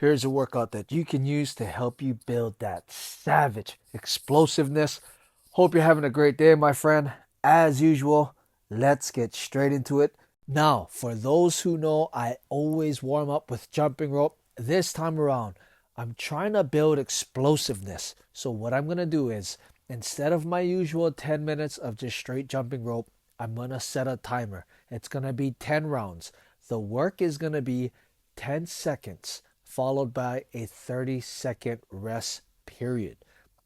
Here's a workout that you can use to help you build that savage explosiveness. Hope you're having a great day, my friend. As usual, let's get straight into it. Now, for those who know, I always warm up with jumping rope. This time around, I'm trying to build explosiveness. So what I'm going to do is, instead of my usual 10 minutes of just straight jumping rope, I'm going to set a timer. It's going to be 10 rounds. The work is going to be 10 seconds followed by a 30-second rest period.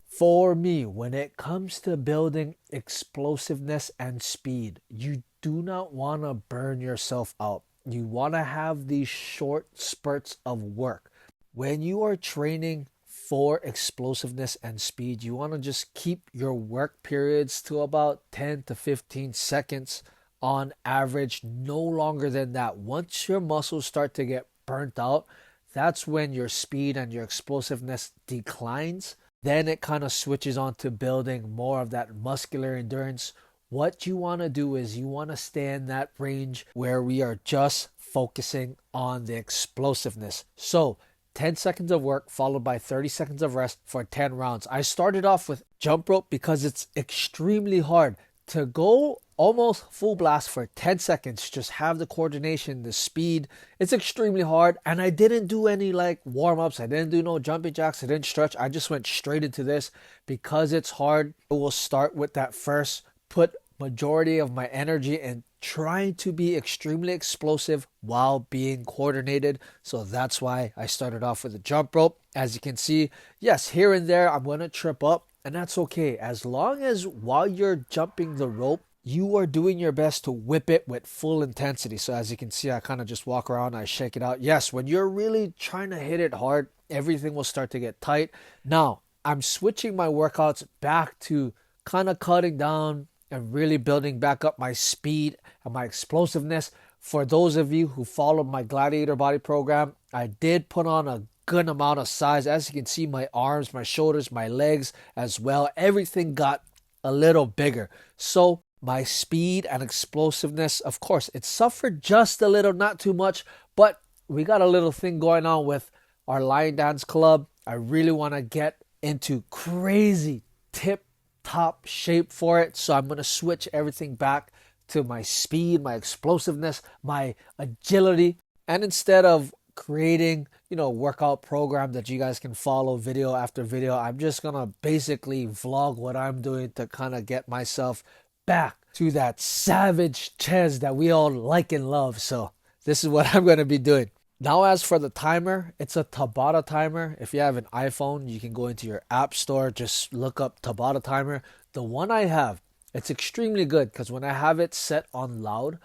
For me, when it comes to building explosiveness and speed, you do not want to burn yourself out. You want to have these short spurts of work. When you are training for explosiveness and speed, you want to just keep your work periods to about 10 to 15 seconds on average, no longer than that. Once your muscles start to get burnt out, that's when your speed and your explosiveness declines. Then it kind of switches on to building more of that muscular endurance. What you want to do is you want to stay in that range where we are just focusing on the explosiveness. So 10 seconds of work followed by 30 seconds of rest for 10 rounds. I started off with jump rope because it's extremely hard to go almost full blast for 10 seconds. Just have the coordination, the speed. It's extremely hard. And I didn't do any like warm-ups. I didn't do no jumping jacks. I didn't stretch. I just went straight into this because it's hard. I will start with that first. Put majority of my energy in trying to be extremely explosive while being coordinated. So that's why I started off with a jump rope. As you can see, yes, here and there I'm going to trip up, and that's okay. As long as while you're jumping the rope, you are doing your best to whip it with full intensity. So as you can see, I kind of just walk around, I shake it out. Yes, when you're really trying to hit it hard, everything will start to get tight. Now, I'm switching my workouts back to kind of cutting down and really building back up my speed and my explosiveness. For those of you who followed my Gladiator Body program, I did put on a good amount of size. As you can see, my arms, my shoulders, my legs as well, everything got a little bigger. So my speed and explosiveness, of course, it suffered just a little, not too much, but we got a little thing going on with our line dance club. I really want to get into crazy tip-top shape for it, so I'm going to switch everything back to my speed, my explosiveness, my agility, and instead of creating, workout program that you guys can follow video after video, I'm just going to basically vlog what I'm doing to kind of get myself back to that savage chest that we all like and love. So this is what I'm going to be doing. Now, as for the timer, it's a Tabata timer. If you have an iPhone, you can go into your app store, just look up Tabata timer. The one I have, it's extremely good because when I have it set on loud,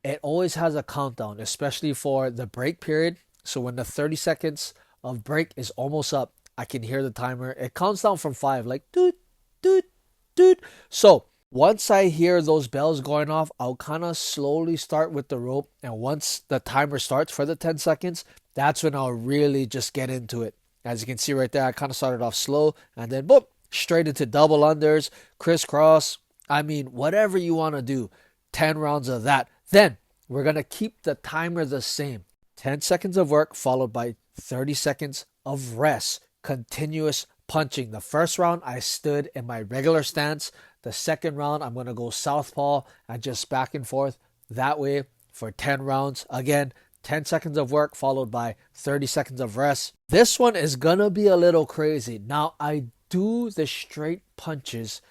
it always has a countdown, especially for the break period. So when the 30 seconds of break is almost up, I can hear the timer. It counts down from 5, like doot, doot, doot. So once I hear those bells going off, I'll kind of slowly start with the rope. And once the timer starts for the 10 seconds, that's when I'll really just get into it. As you can see right there, I kind of started off slow and then boom, straight into double unders, crisscross. I mean, whatever you want to do, 10 rounds of that. Then we're going to keep the timer the same. 10 seconds of work followed by 30 seconds of rest. Continuous punching. The first round, I stood in my regular stance. The second round, I'm going to go southpaw and just back and forth that way for 10 rounds. Again, 10 seconds of work followed by 30 seconds of rest. This one is going to be a little crazy. Now, I do the straight punches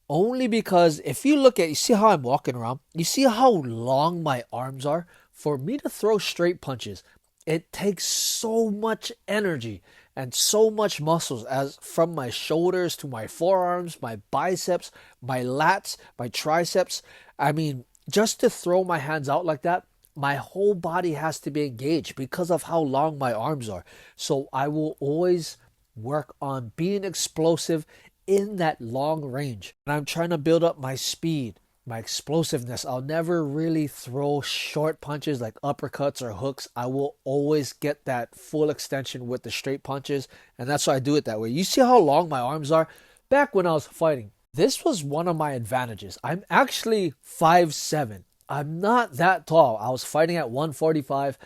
only because if you see how I'm walking around, you see how long my arms are? For me to throw straight punches, it takes so much energy and so much muscles, as from my shoulders to my forearms, my biceps, my lats, my triceps. I mean, just to throw my hands out like that, my whole body has to be engaged because of how long my arms are. So I will always work on being explosive in that long range. And I'm trying to build up my speed, my explosiveness. I'll never really throw short punches like uppercuts or hooks. I will always get that full extension with the straight punches, and that's why I do it that way. You see how long my arms are? Back when I was fighting, this was one of my advantages. I'm actually 5'7". I'm not that tall. I was fighting at 145.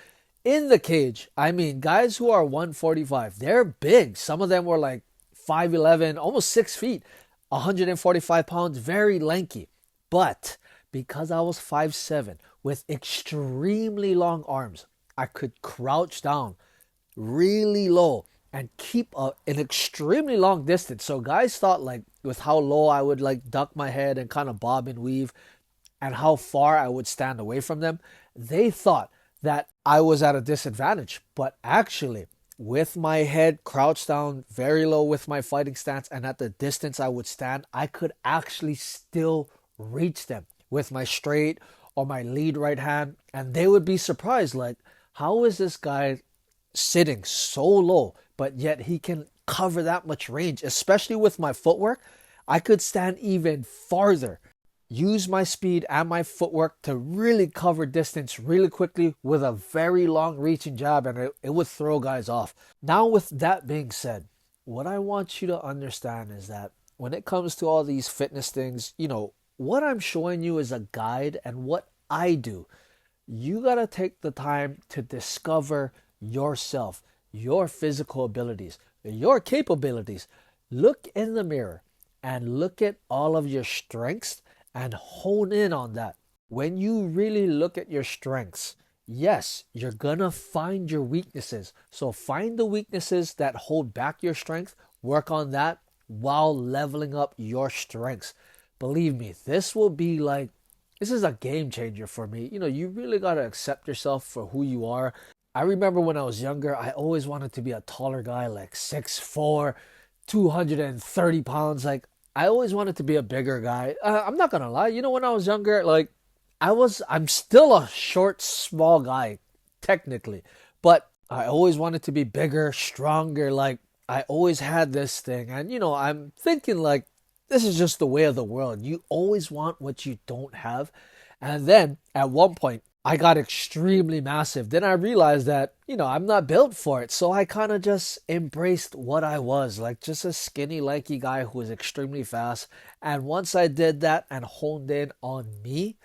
in the cage. I mean, guys who are 145, they're big. Some of them were like 5'11", almost 6 feet, 145 pounds, very lanky. But because I was 5'7", with extremely long arms, I could crouch down really low and keep an extremely long distance. So guys thought like with how low I would like duck my head and kind of bob and weave and how far I would stand away from them, they thought that I was at a disadvantage. But actually, with my head crouched down very low with my fighting stance and at the distance I would stand, I could actually still reach them with my straight or my lead right hand. And they would be surprised, like, how is this guy sitting so low, but yet he can cover that much range, especially with my footwork? I could stand even farther, use my speed and my footwork to really cover distance really quickly with a very long reaching jab, and it would throw guys off. Now, with that being said, what I want you to understand is that when it comes to all these fitness things, what I'm showing you is a guide, and what I do, you got to take the time to discover yourself, your physical abilities, your capabilities. Look in the mirror and look at all of your strengths and hone in on that. When you really look at your strengths, yes, you're gonna find your weaknesses. So find the weaknesses that hold back your strength, work on that while leveling up your strengths. Believe me, this is a game changer for me. You really gotta accept yourself for who you are. I remember when I was younger, I always wanted to be a taller guy, like 6'4", 230 pounds. Like, I always wanted to be a bigger guy. I'm not gonna lie. When I was younger, like, I'm still a short, small guy, technically. But I always wanted to be bigger, stronger. Like, I always had this thing. And, I'm thinking, like, this is just the way of the world. You always want what you don't have. And then, at one point, I got extremely massive. Then I realized that, I'm not built for it. So I kind of just embraced what I was, like just a skinny, lanky guy who was extremely fast. And once I did that and honed in on me,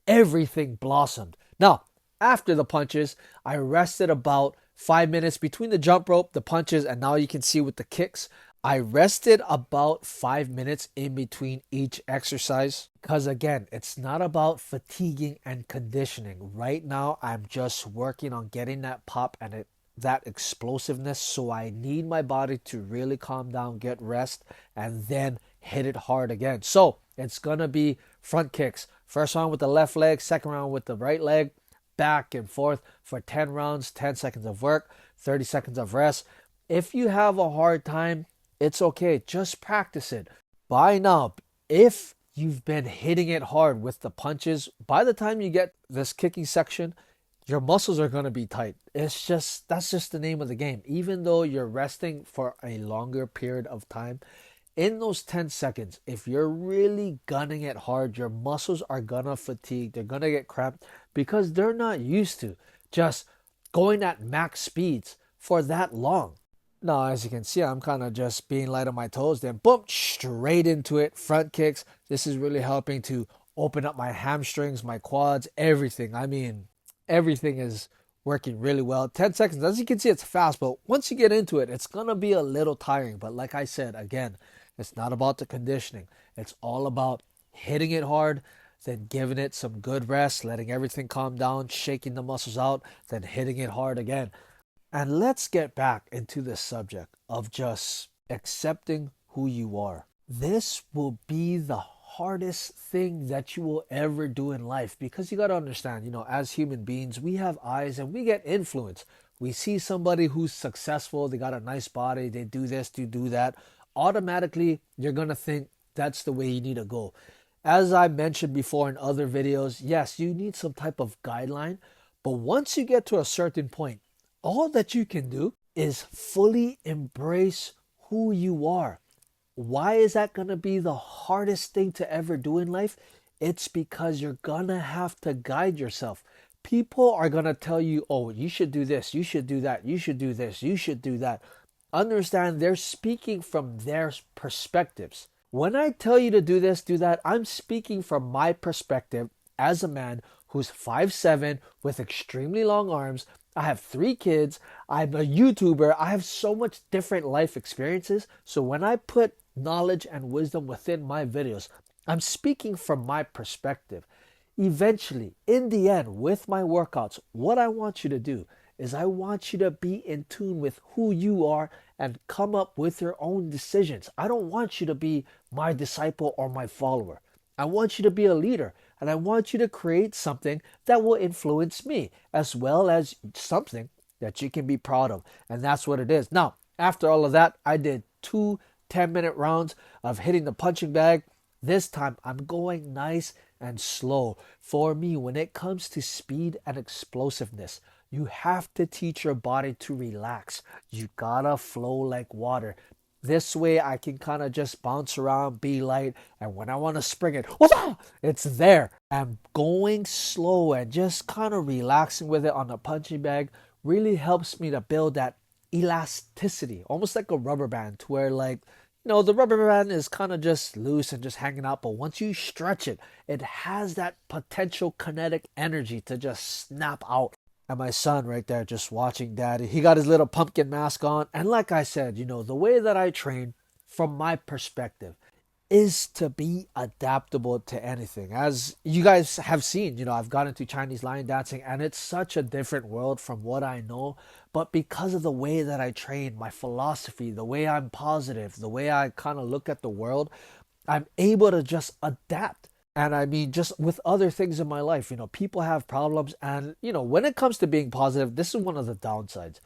everything blossomed. Now, after the punches, I rested about 5 minutes between the jump rope, the punches, and now you can see with the kicks. I rested about 5 minutes in between each exercise because, again, it's not about fatiguing and conditioning. Right now, I'm just working on getting that pop and that explosiveness. So I need my body to really calm down, get rest, and then hit it hard again. So it's going to be front kicks. First round with the left leg, second round with the right leg, back and forth for 10 rounds, 10 seconds of work, 30 seconds of rest. If you have a hard time, it's okay. Just practice it. By now, if you've been hitting it hard with the punches, by the time you get this kicking section, your muscles are going to be tight. That's just the name of the game. Even though you're resting for a longer period of time, in those 10 seconds, if you're really gunning it hard, your muscles are going to fatigue. They're going to get cramped because they're not used to just going at max speeds for that long. Now, as you can see, I'm kind of just being light on my toes. Then, boom, straight into it. Front kicks. This is really helping to open up my hamstrings, my quads, everything. I mean, everything is working really well. 10 seconds. As you can see, it's fast. But once you get into it, it's going to be a little tiring. But like I said, again, it's not about the conditioning. It's all about hitting it hard, then giving it some good rest, letting everything calm down, shaking the muscles out, then hitting it hard again. And let's get back into the subject of just accepting who you are. This will be the hardest thing that you will ever do in life because you got to understand, as human beings, we have eyes and we get influence. We see somebody who's successful, they got a nice body, they do this, they do that. Automatically, you're going to think that's the way you need to go. As I mentioned before in other videos, yes, you need some type of guideline. But once you get to a certain point, all that you can do is fully embrace who you are. Why is that going to be the hardest thing to ever do in life? It's because you're going to have to guide yourself. People are going to tell you, oh, you should do this, you should do that, you should do this, you should do that. Understand, they're speaking from their perspectives. When I tell you to do this, do that, I'm speaking from my perspective as a man who's 5'7", with extremely long arms, I have 3 kids. I'm a YouTuber. I have so much different life experiences. So when I put knowledge and wisdom within my videos, I'm speaking from my perspective. Eventually, in the end, with my workouts, what I want you to do is I want you to be in tune with who you are and come up with your own decisions. I don't want you to be my disciple or my follower. I want you to be a leader, and I want you to create something that will influence me, as well as something that you can be proud of. And that's what it is. Now, after all of that, I did 2 10-minute rounds of hitting the punching bag. This time, I'm going nice and slow. For me, when it comes to speed and explosiveness, you have to teach your body to relax. You gotta flow like water. This way I can kind of just bounce around, be light, and when I want to spring it, it's there. And going slow and just kind of relaxing with it on the punching bag really helps me to build that elasticity, almost like a rubber band, to where the rubber band is kind of just loose and just hanging out, but once you stretch it, it has that potential kinetic energy to just snap out. And my son right there just watching daddy, he got his little pumpkin mask on. And like I said, the way that I train from my perspective is to be adaptable to anything. As you guys have seen, I've got into Chinese lion dancing, and it's such a different world from what I know. But because of the way that I train, my philosophy, the way I'm positive, the way I kind of look at the world, I'm able to just adapt. And I mean, just with other things in my life, people have problems. And, when it comes to being positive, this is one of the downsides.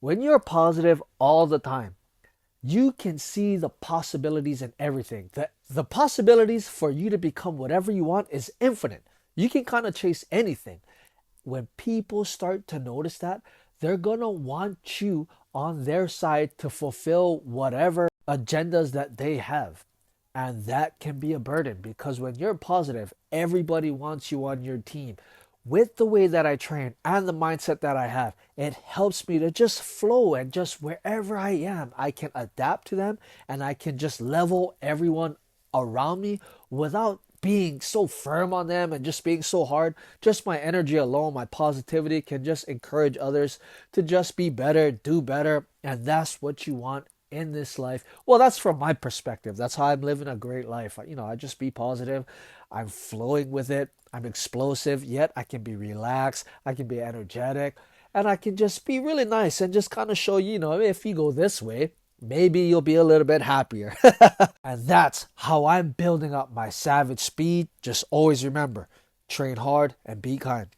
When you're positive all the time, you can see the possibilities in everything. The possibilities for you to become whatever you want is infinite. You can kind of chase anything. When people start to notice that, they're going to want you on their side to fulfill whatever agendas that they have. And that can be a burden, because when you're positive, everybody wants you on your team. With the way that I train and the mindset that I have, it helps me to just flow, and just wherever I am, I can adapt to them, and I can just level everyone around me without being so firm on them and just being so hard. Just my energy alone, my positivity can just encourage others to just be better, do better. And that's what you want in this life. Well, that's from my perspective. That's how I'm living a great life. I just be positive. I'm flowing with it. I'm explosive, yet I can be relaxed. I can be energetic, and I can just be really nice and just kind of show if you go this way, maybe you'll be a little bit happier. And that's how I'm building up my savage speed. Just always remember, train hard and be kind.